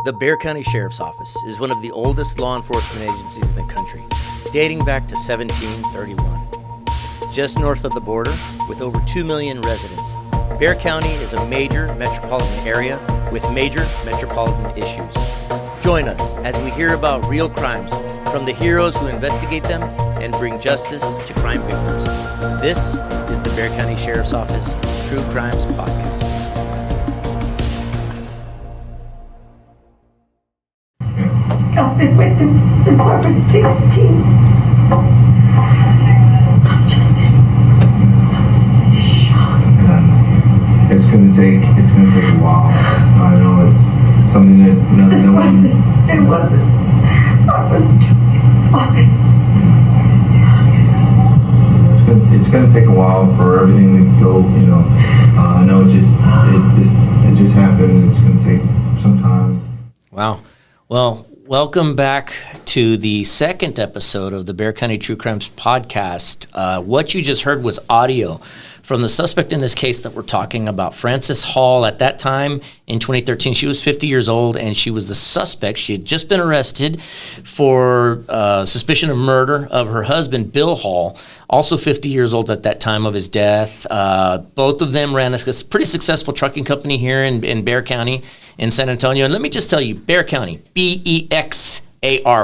The Bexar County Sheriff's Office is one of the oldest law enforcement agencies in the country, dating back to 1731. Just north of the border, with over 2 million residents, Bexar County is a major metropolitan area with major metropolitan issues. Join us as we hear about real crimes from the heroes who investigate them and bring justice to crime victims. This is the Bexar County Sheriff's Office True Crimes Podcast. I've been with him since I was 16. I'm just in shock. It's gonna take a while. I know it's something that It wasn't. I was fine. It's gonna take a while for everything to go. I know it just happened. It's gonna take some time. Wow. Well, welcome back to the second episode of the Bexar County True Crimes Podcast. What you just heard was audio from the suspect in this case that we're talking about, Frances Hall. At that time in 2013, she was 50 years old, and she was the suspect. She had just been arrested for suspicion of murder of her husband, Bill Hall, also 50 years old at that time of his death. Both of them ran a pretty successful trucking company here in Bexar County in San Antonio. And let me just tell you, Bexar County, Bexar,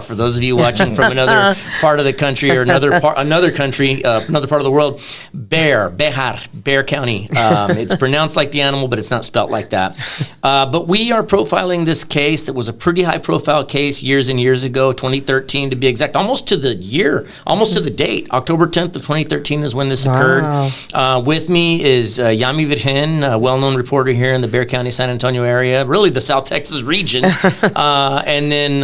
for those of you watching from another part of the country or another part of the world, Bexar County. It's pronounced like the animal, but it's not spelt like that. But we are profiling this case that was a pretty high-profile case years and years ago, 2013 to be exact, almost to the date. October 10th of 2013 is when this occurred. With me is Yami Virgen, a well-known reporter here in the Bexar County, San Antonio area, really the South Texas region, and then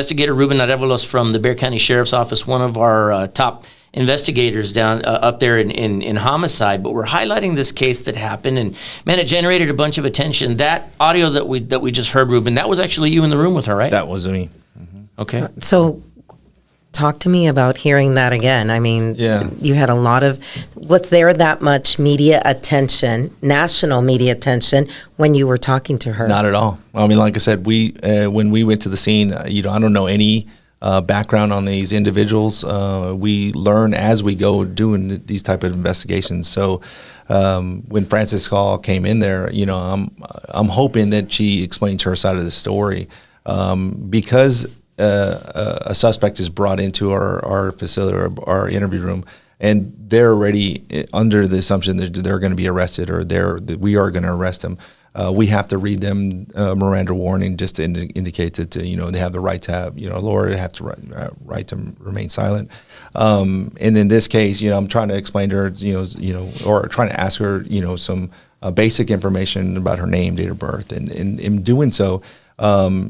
Investigator Rubin Arevalos from the Bexar County Sheriff's Office, one of our top investigators down up there in homicide. But we're highlighting this case that happened, and man, it generated a bunch of attention. That audio that we just heard, Rubin, that was actually you in the room with her, right? That was me. Mm-hmm. Okay. So talk to me about hearing that again. I mean, You had a lot of, was there that much media attention, national media attention, when you were talking to her? Not at all. I mean, like I said, when we went to the scene, I don't know any background on these individuals. We learn as we go doing these type of investigations. So when Frances Hall came in there, I'm hoping that she explains her side of the story, because a suspect is brought into our facility or our interview room, and they're already under the assumption that they're going to be arrested, or we are going to arrest them. We have to read them Miranda warning just to indicate that they have the right to have lawyer, they have to right to remain silent. And in this case, I'm trying to explain to her, or trying to ask her, some basic information about her name, date of birth, and in doing so,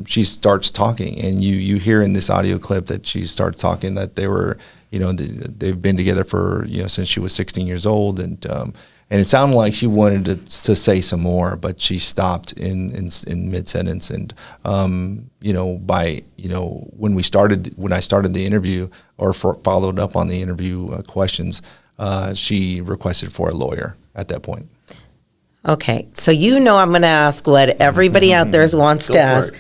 she starts talking, and you hear in this audio clip that she starts talking that they were, they've been together for since she was 16 years old, and it sounded like she wanted to say some more, but she stopped in mid sentence, and when I started the interview or followed up on the interview questions, she requested for a lawyer at that point. Okay, so I'm going to ask what everybody out there wants to ask.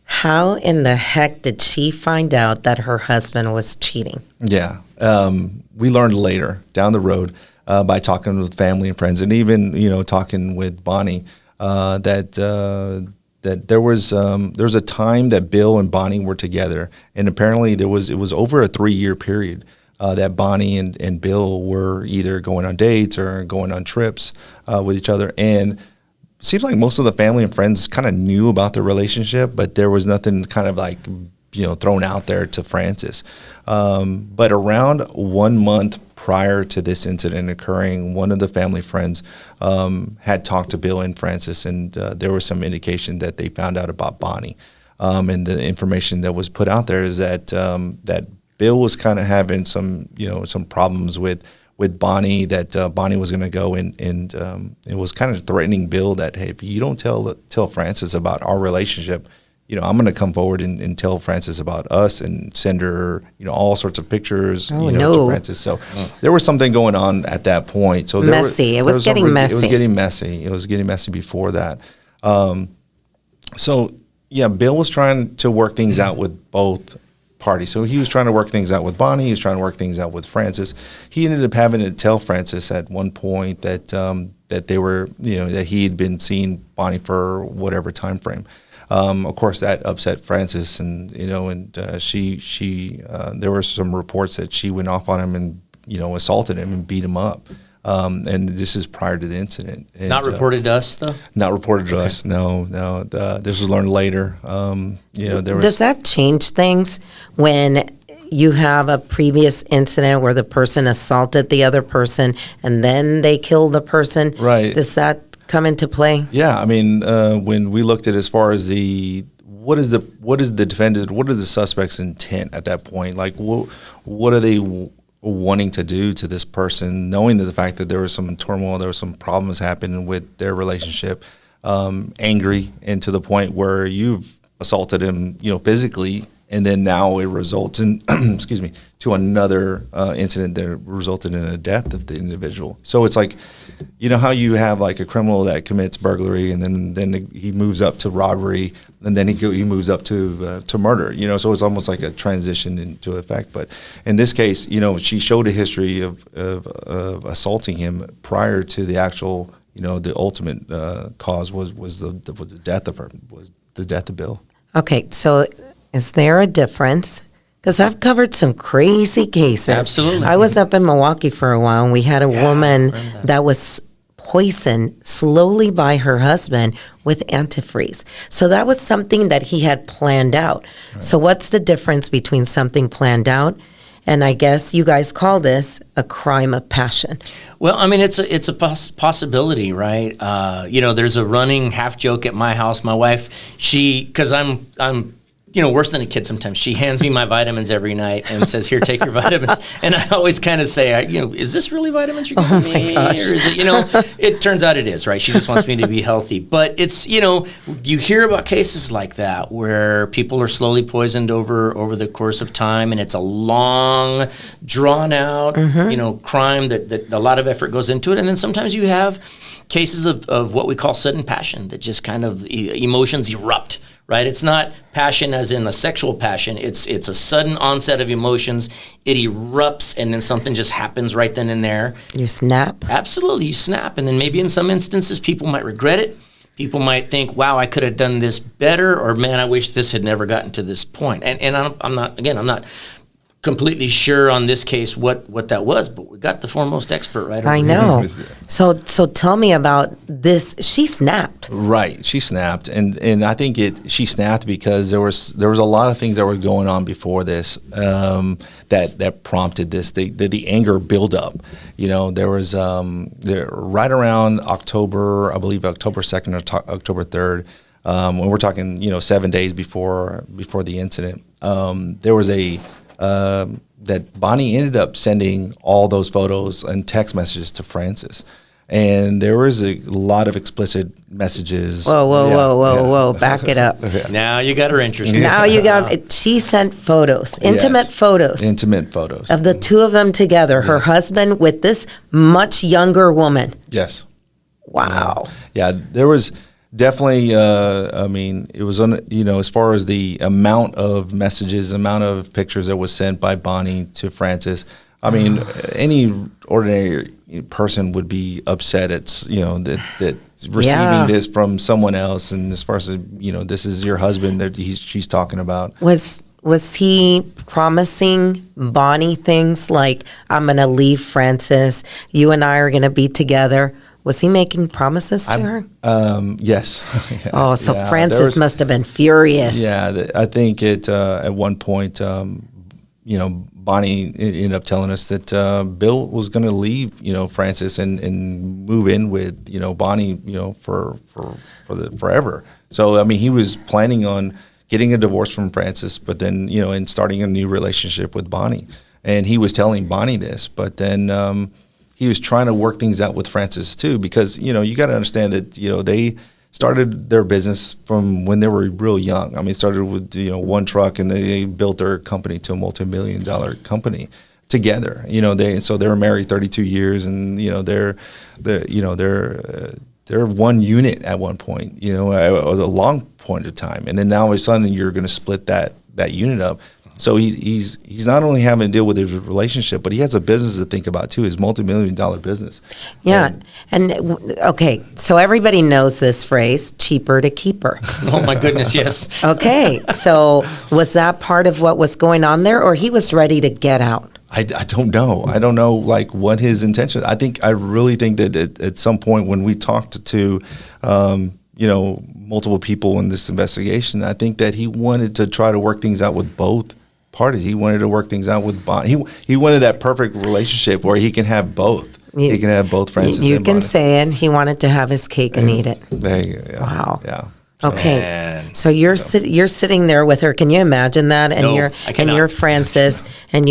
How in the heck did she find out that her husband was cheating? Yeah, we learned later down the road by talking with family and friends, and even talking with Bonnie, that there was a time that Bill and Bonnie were together, and apparently it was over a 3-year period. That Bonnie and Bill were either going on dates or going on trips with each other. And it seems like most of the family and friends kind of knew about their relationship, but there was nothing kind of like, thrown out there to Frances. But around 1 month prior to this incident occurring, one of the family friends had talked to Bill and Frances, and there was some indication that they found out about Bonnie. And the information that was put out there is that Bill was kind of having some problems with Bonnie, that Bonnie was going to go and it was kind of threatening Bill that, hey, if you don't tell Frances about our relationship, I'm going to come forward and tell Frances about us and send her, all sorts of pictures, to Frances. So there was something going on at that point. So It was getting messy before that. So Yeah, Bill was trying to work things out with both parties. So he was trying to work things out with Bonnie. He was trying to work things out with Francis. He ended up having to tell Francis at one point that that they were, that he had been seeing Bonnie for whatever time frame. Of course, that upset Francis, and she there were some reports that she went off on him and assaulted him and beat him up. And this is prior to the incident. And, Not reported to us, though? Not reported to us. No. This was learned later. There was. Does that change things when you have a previous incident where the person assaulted the other person and then they killed the person? Right. Does that come into play? Yeah, I mean, when we looked at as far as what is the defendant, what is the suspect's intent at that point? Like, what are they wanting to do to this person, knowing that the fact that there was some turmoil, there was some problems happening with their relationship, angry, and to the point where you've assaulted him, physically, and then now it results in, excuse me, to another incident that resulted in a death of the individual. So it's like, how you have like a criminal that commits burglary and then he moves up to robbery and then he moves up to murder. So it's almost like a transition into effect. But in this case, she showed a history of assaulting him prior to the actual, the ultimate cause was the death of her, was the death of Bill. Okay, so is there a difference? Because I've covered some crazy cases. Absolutely. I was up in Milwaukee for a while, and we had a woman that was poisoned slowly by her husband with antifreeze. So that was something that he had planned out. Right. So what's the difference between something planned out and I guess you guys call this a crime of passion? Well, I mean, it's a possibility, right? There's a running half joke at my house. My wife, because I'm worse than a kid sometimes. She hands me my vitamins every night and says, "Here, take your vitamins." And I always kind of say, "Is this really vitamins you're giving me? Gosh. Or is it, it turns out it is, right? She just wants me to be healthy." But it's, you hear about cases like that where people are slowly poisoned over the course of time, and it's a long, drawn out, crime that a lot of effort goes into it. And then sometimes you have cases of what we call sudden passion that just kind of emotions erupt. Right, it's not passion as in a sexual passion. It's a sudden onset of emotions. It erupts, and then something just happens right then and there. You snap. Absolutely, you snap, and then maybe in some instances people might regret it. People might think, "Wow, I could have done this better," or "Man, I wish this had never gotten to this point." And I'm not completely sure on this case what that was, but we got the foremost expert right over I here. know. So tell me about this. She snapped. Right, she snapped, and I think she snapped because there was a lot of things that were going on before this that prompted this. The anger buildup. There was right around October, I believe October 2nd or October 3rd, when we're talking 7 days before the incident. There was that Bonnie ended up sending all those photos and text messages to Francis. And there was a lot of explicit messages. Whoa. Back it up. Now you got her interested. Now you got, she sent photos, intimate photos. Intimate photos. Of the two of them together, her husband with this much younger woman. Yes. Wow. Yeah, there was definitely, it was as far as the amount of messages, amount of pictures that was sent by Bonnie to Francis. I mean, any ordinary person would be upset at that receiving this from someone else, and as far as this is your husband that she's talking about. Was he promising Bonnie things like, "I'm going to leave Francis, you and I are going to be together"? Was he making promises to her? Yes. Oh, so Francis must have been furious. Yeah, I think at one point, Bonnie ended up telling us that Bill was going to leave, Francis and move in with, Bonnie, for forever. So I mean, he was planning on getting a divorce from Francis, but then and starting a new relationship with Bonnie. And he was telling Bonnie this, but then. He was trying to work things out with Francis too, because you got to understand that they started their business from when they were real young. I mean, it started with one truck, and they built their company to a multi-million-dollar company together. They were married 32 years, and they're one unit at one point. A long point of time, and then now all of a sudden you're going to split that unit up. So he's not only having to deal with his relationship, but he has a business to think about too. His multi-million-dollar business. Yeah, okay. So everybody knows this phrase: cheaper to keep her. Oh my goodness, yes. Okay, so was that part of what was going on there, or he was ready to get out? I don't know. I don't know like what his intention. I really think that at some point when we talked to multiple people in this investigation, I think that he wanted to try to work things out with both parties. He wanted to work things out with Bonnie. He wanted that perfect relationship where he can have both. He can have both Francis You and can Bonnie. say it. He wanted to have his cake and eat it. There you go. Yeah. Wow. Yeah. Okay, Man. so you're sitting there with her. Can you imagine that? And No, you're I cannot. you're Francis, and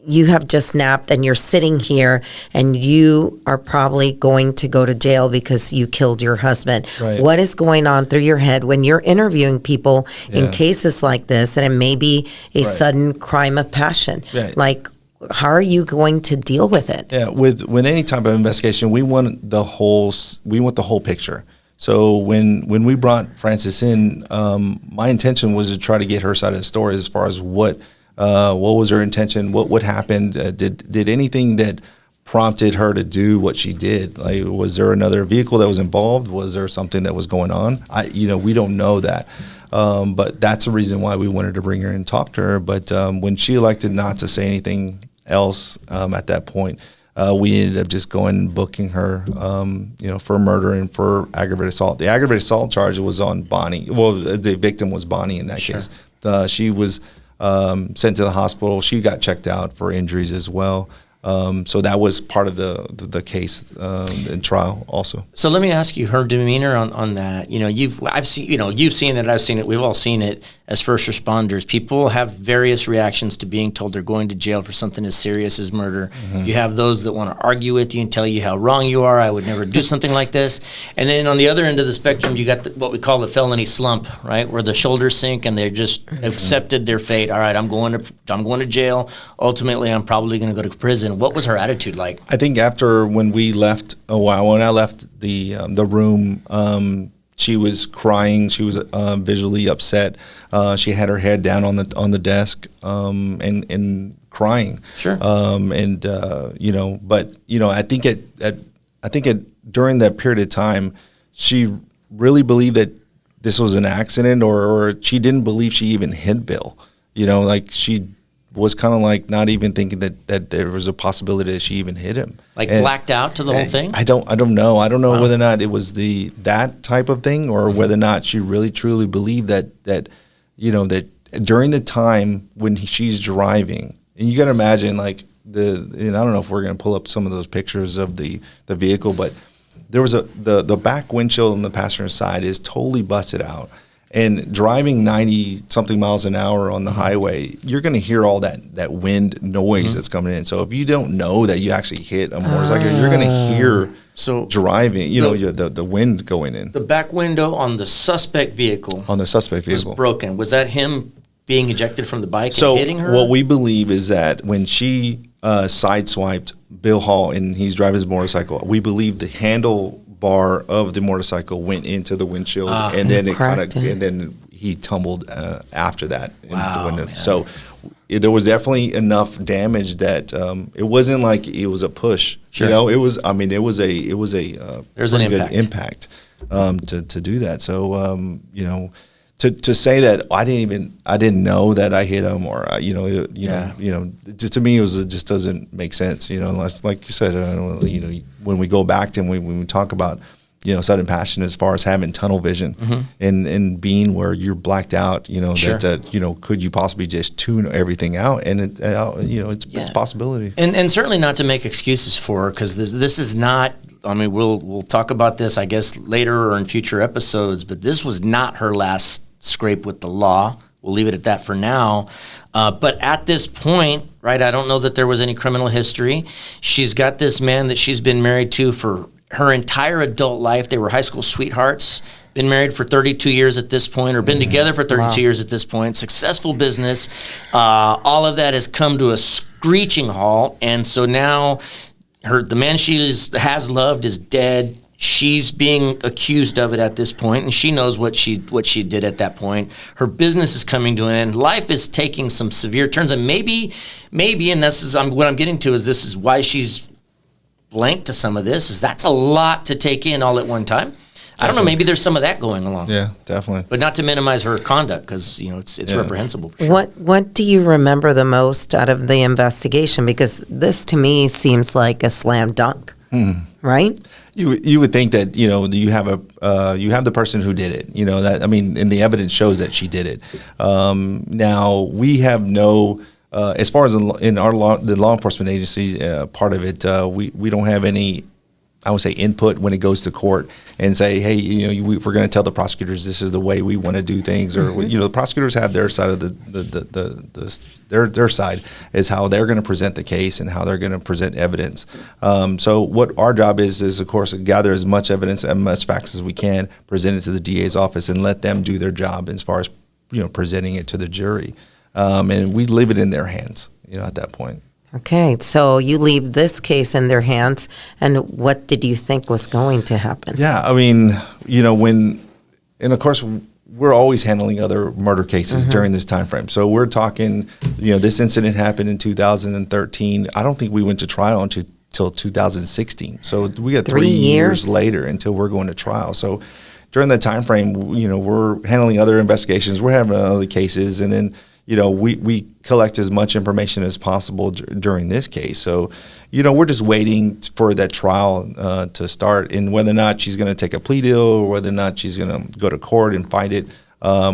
you have just napped, and you're sitting here, and you are probably going to go to jail because you killed your husband. Right. What is going on through your head when you're interviewing people in Yeah. cases like this, and it may be a sudden crime of passion? Right. Like, how are you going to deal with it? Yeah, with any type of investigation, we want the whole picture. So when we brought Frances in, my intention was to try to get her side of the story as far as what was her intention, what happened, did anything that prompted her to do what she did? Like, was there another vehicle that was involved? Was there something that was going on? We don't know that. But that's the reason why we wanted to bring her in and talk to her. But when she elected not to say anything else at that point, we ended up just going and booking her, for murder and for aggravated assault. The aggravated assault charge was on Bonnie. Well, the victim was Bonnie in that case. She was sent to the hospital. She got checked out for injuries as well. So that was part of the case and trial also. So let me ask you her demeanor on that. You've seen it, I've seen it, we've all seen it as first responders. People have various reactions to being told they're going to jail for something as serious as murder. Mm-hmm. You have those that want to argue with you and tell you how wrong you are. I would never do something like this. And then on the other end of the spectrum, you got what we call the felony slump, right, where the shoulders sink and they're just accepted their fate. All right, I'm going to jail. Ultimately, I'm probably going to go to prison. What was her attitude like? I think when I left the room, she was crying. She was visually upset. She had her head down on the desk and crying. Sure. I think during that period of time, she really believed that this was an accident, or she didn't believe she even hit Bill. She was kind of like not even thinking that there was a possibility that she even hit him. Blacked out to the whole thing? I don't know. I don't know whether or not it was that type of thing, or whether or not she really truly believed that during the time when she's driving, and you got to imagine and I don't know if we're going to pull up some of those pictures of the vehicle, but there was the back windshield on the passenger side is totally busted out. And driving 90-something miles an hour on the highway, you're going to hear all that wind noise that's coming in. So if you don't know that you actually hit a motorcycle, you're going to hear driving, the wind going in. The back window on the suspect vehicle was broken. Was that him being ejected from the bike and hitting her? So what we believe is that when she sideswiped Bill Hall and he's driving his motorcycle, we believe the handlebar of the motorcycle went into the windshield, and then he tumbled after that. Wow, in the window. So there was definitely enough damage that it wasn't like it was a push. Sure. It was a There's an good impact to do that. So to say that I didn't know that I hit him, or to me it just doesn't make sense. Unless, like you said, when we go back to when we talk about sudden passion as far as having tunnel vision and being where you're blacked out, Sure. that could you possibly just tune everything out, and it's a possibility. And certainly not to make excuses for her, because this is not. I mean, we'll talk about this, I guess, later or in future episodes. But this was not her last scrape with the law. We'll leave it at that for now. But at this point, right, I don't know that there was any criminal history. She's got this man that she's been married to for her entire adult life. They were high school sweethearts. Been married for 32 years at this point, or been together for 32 years at this point. Successful business. All of that has come to a screeching halt. And so now the man she has loved is dead. She's being accused of it at this point, and she knows what she did at that point. Her business is coming to an end. Life is taking some severe turns, and maybe, and this is what I'm getting to, is this is why she's blank to some of this, is that's a lot to take in all at one time. I don't know, maybe there's some of that going along. Yeah, definitely. But not to minimize her conduct, because it's reprehensible for sure. What do you remember the most out of the investigation? Because this to me seems like a slam dunk, right? You would think that you have the person who did it. And the evidence shows that she did it. Now we have no. As far as in the law enforcement agency part of it, we don't have any, I would say, input when it goes to court and say, hey, we're going to tell the prosecutors this is the way we want to do things, or the prosecutors have their side of their side is how they're going to present the case and how they're going to present evidence. So what our job is of course gather as much evidence and much facts as we can, present it to the DA's office, and let them do their job as far as presenting it to the jury. And we leave it in their hands, at that point. Okay, so you leave this case in their hands, and what did you think was going to happen? Yeah, and of course, we're always handling other murder cases during this time frame. So we're talking, this incident happened in 2013. I don't think we went to trial until 2016. So we got 3 years later until we're going to trial. So during that time frame, we're handling other investigations, we're having other cases, and then we collect as much information as possible during this case. So, we're just waiting for that trial to start, and whether or not she's going to take a plea deal or whether or not she's going to go to court and fight it.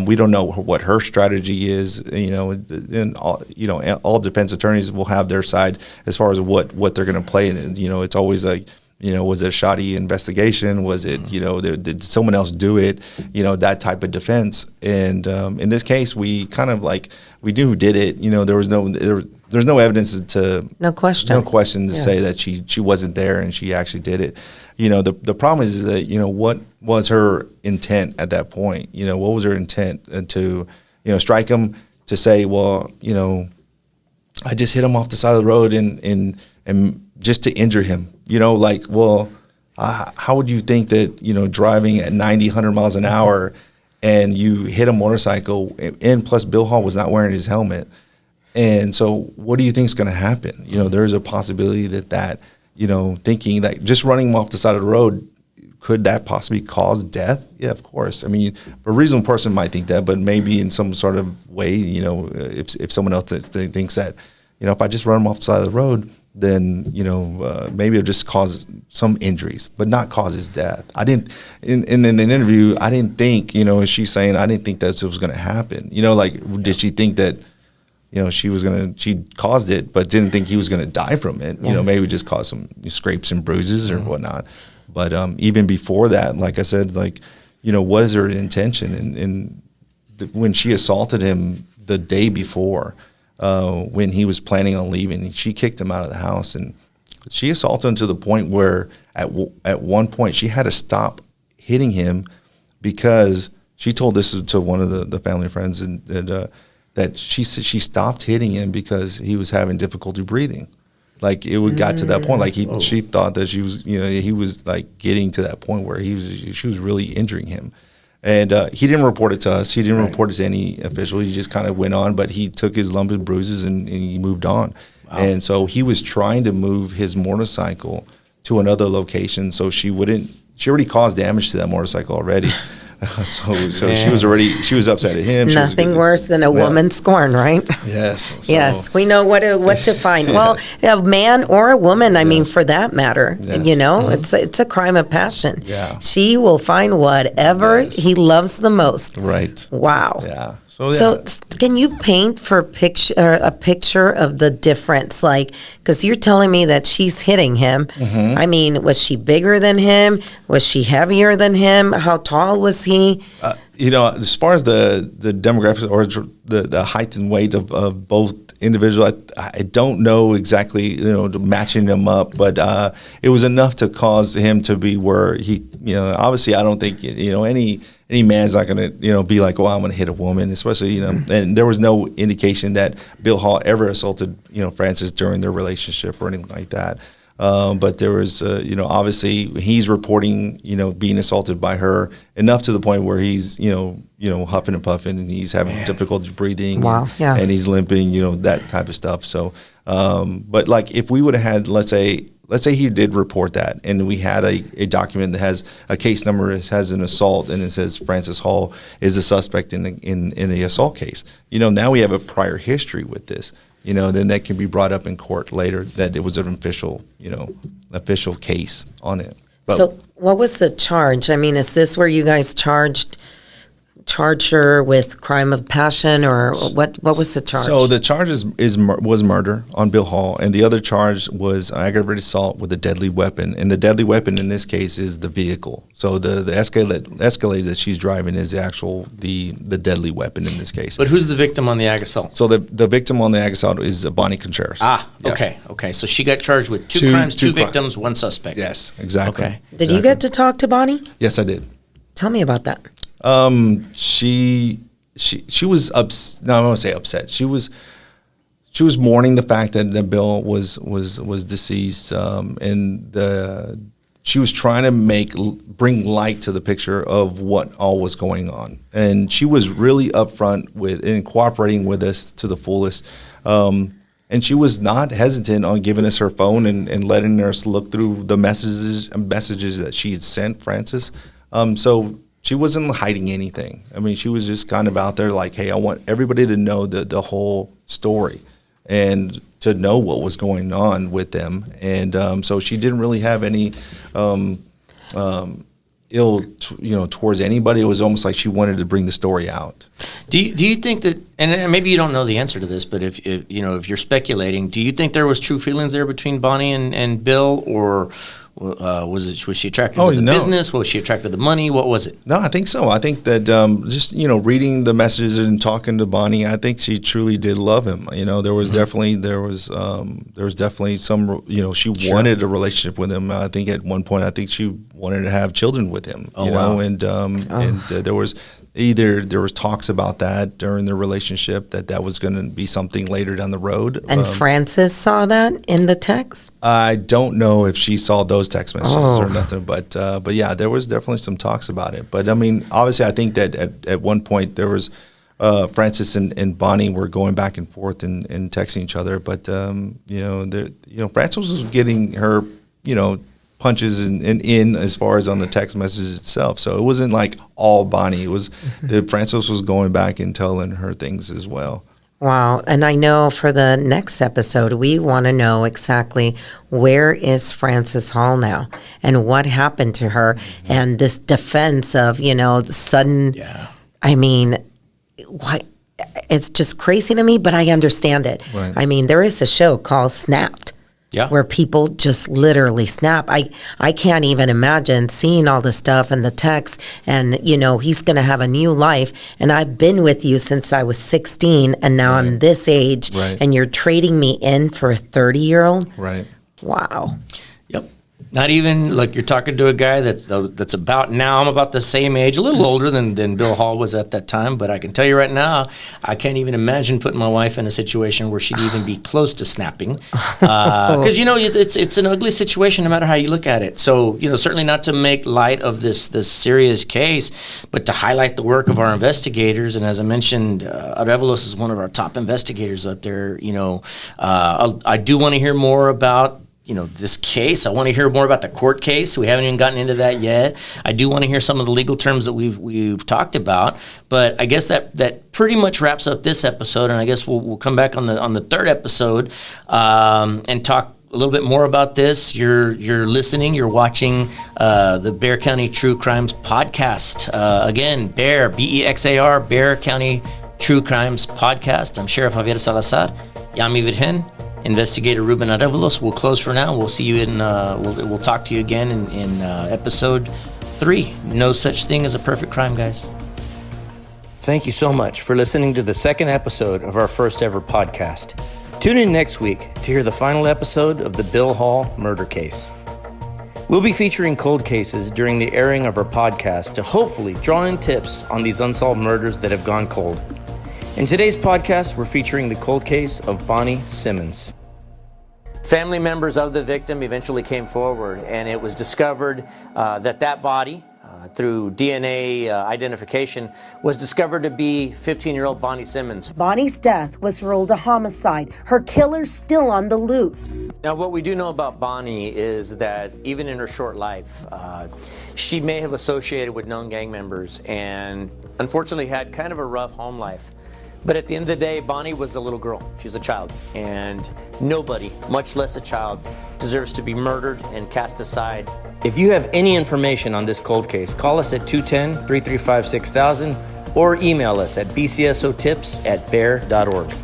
We don't know what her strategy is. And all defense attorneys will have their side as far as what they're going to play. And it's always like, was it a shoddy investigation? Was it, did someone else do it? That type of defense. And in this case, we kind of we knew who did it. There's no evidence no question to say that she wasn't there and she actually did it. The problem is that, what was her intent at that point? What was her intent to, strike him, to say, well, I just hit him off the side of the road and just to injure him. How would you think that, driving at 90, 100 miles an hour and you hit a motorcycle, and plus Bill Hall was not wearing his helmet. And so what do you think is going to happen? There's a possibility that, thinking that just running him off the side of the road, could that possibly cause death? Yeah, of course. A reasonable person might think that, but maybe in some sort of way, if someone else thinks that, if I just run him off the side of the road, then maybe it'll just cause some injuries, but not cause his death. I didn't in the interview. I didn't think as she's saying, I didn't think that was going to happen. Did she think that she caused it, but didn't think he was going to die from it? Maybe just cause some scrapes and bruises or whatnot. But even before that, like I said, what is her intention? And when she assaulted him the day before. When he was planning on leaving, she kicked him out of the house, and she assaulted him to the point where at one point she had to stop hitting him because she told this to one of the family friends, and that she stopped hitting him because he was having difficulty breathing. It got to that point. She thought that she was, he was getting to that point where she was really injuring him. And he didn't report it to us. He didn't report it to any official. He just kind of went on, but he took his lumps and bruises and he moved on. Wow. And so he was trying to move his motorcycle to another location so she already caused damage to that motorcycle already. So she was upset at him. Nothing worse than a woman scorned, right? Yes. Yes, we know what to find. Well, a man or a woman, I mean, for that matter, it's a crime of passion. Yeah. She will find whatever he loves the most. Right. Wow. Yeah. So can you paint a picture of the difference? Because you're telling me that she's hitting him. Mm-hmm. I mean, was she bigger than him? Was she heavier than him? How tall was he? As far as the demographics or the height and weight of both individuals, I don't know exactly, matching them up, but it was enough to cause him to be where he, obviously I don't think, any man's not going to, be like, well, I'm going to hit a woman, especially, and there was no indication that Bill Hall ever assaulted, Frances during their relationship or anything like that. But there was, obviously he's reporting, being assaulted by her enough to the point where he's, huffing and puffing, and he's having difficulty breathing. Wow, yeah. And he's limping, that type of stuff. So, but like if we would have had, let's say he did report that, and we had a document that has a case number, it has an assault, and it says Francis Hall is a suspect in the assault case. Now we have a prior history with this. Then that can be brought up in court later that it was an official case on it. But So what was the charge? I mean, is this where you guys charged her with crime of passion, or what was the charge? So the charge was murder on Bill Hall, and the other charge was aggravated assault with a deadly weapon. And the deadly weapon in this case is the vehicle. So the Escalade that she's driving is the deadly weapon in this case. But who's the victim on the ag assault? So the victim on the ag assault is Bonnie Contreras. Yes. Okay. So she got charged with two crimes, two victims, one suspect. Yes, exactly. Okay. Did you get to talk to Bonnie? Yes, I did. Tell me about that. She was no, I won't say upset. She was mourning the fact that Bill was deceased, and she was trying to bring light to the picture of what all was going on, and she was really upfront in cooperating with us to the fullest. And she was not hesitant on giving us her phone and letting us look through the messages that she had sent Francis. So she wasn't hiding anything. I mean, she was just kind of out there like, hey, I want everybody to know the whole story and to know what was going on with them. And so she didn't really have any ill, towards anybody. It was almost like she wanted to bring the story out. Do you think that, and maybe you don't know the answer to this, but if you're speculating, do you think there was true feelings there between Bonnie and Bill, or was she attracted to the business? Was she attracted to the money? What was it? No, I think so. I think that just reading the messages and talking to Bonnie, I think she truly did love him. There was definitely some. She wanted a relationship with him. I think at one point, she wanted to have children with him. Wow. And there was talks about that during the relationship that was going to be something later down the road. And Frances saw that in the text? I don't know if she saw those text messages or nothing, but yeah, there was definitely some talks about it. But I mean, obviously, I think that at one point there was Francis and Bonnie were going back and forth and texting each other. But Francis was getting her punches in as far as on the text message itself. So it wasn't like all Bonnie. It was Francis was going back and telling her things as well. Wow. And I know for the next episode, we want to know exactly where is Frances Hall now and what happened to her, and this defense of, the sudden, I mean, why? It's just crazy to me, but I understand it. Right. I mean, there is a show called Snapped. Yeah. Where people just literally snap. I can't even imagine seeing all the stuff and the text and, he's going to have a new life. And I've been with you since I was 16 and now I'm this age. Right. And you're trading me in for a 30-year-old? Right. Wow. Yep. Not even like you're talking to a guy that's about now. I'm about the same age, a little older than Bill Hall was at that time. But I can tell you right now, I can't even imagine putting my wife in a situation where she'd even be close to snapping. Because it's an ugly situation no matter how you look at it. So certainly not to make light of this serious case, but to highlight the work of our investigators. And as I mentioned, Arevalos is one of our top investigators out there. I do want to hear more about this case. I want to hear more about the court case. We haven't even gotten into that yet. I do want to hear some of the legal terms that we've talked about. But I guess that pretty much wraps up this episode. And I guess we'll come back on the third episode and talk a little bit more about this. You're listening. You're watching the Bexar County True Crimes podcast. Again, Bexar, Bexar, Bexar County True Crimes podcast. I'm Sheriff Javier Salazar. Yami Virgen. Investigator Rubin Arevalos. We'll close for now. We'll see you in. We'll talk to you again in episode 3. No such thing as a perfect crime, guys. Thank you so much for listening to the second episode of our first ever podcast. Tune in next week to hear the final episode of the Bill Hall murder case. We'll be featuring cold cases during the airing of our podcast to hopefully draw in tips on these unsolved murders that have gone cold. In today's podcast, we're featuring the cold case of Bonnie Simmons. Family members of the victim eventually came forward, and it was discovered that body, through DNA identification, was discovered to be 15-year-old Bonnie Simmons. Bonnie's death was ruled a homicide. Her killer still on the loose. Now, what we do know about Bonnie is that even in her short life, she may have associated with known gang members and unfortunately had kind of a rough home life. But at the end of the day, Bonnie was a little girl. She's a child. And nobody, much less a child, deserves to be murdered and cast aside. If you have any information on this cold case, call us at 210-335-6000 or email us at bcsotips@bear.org.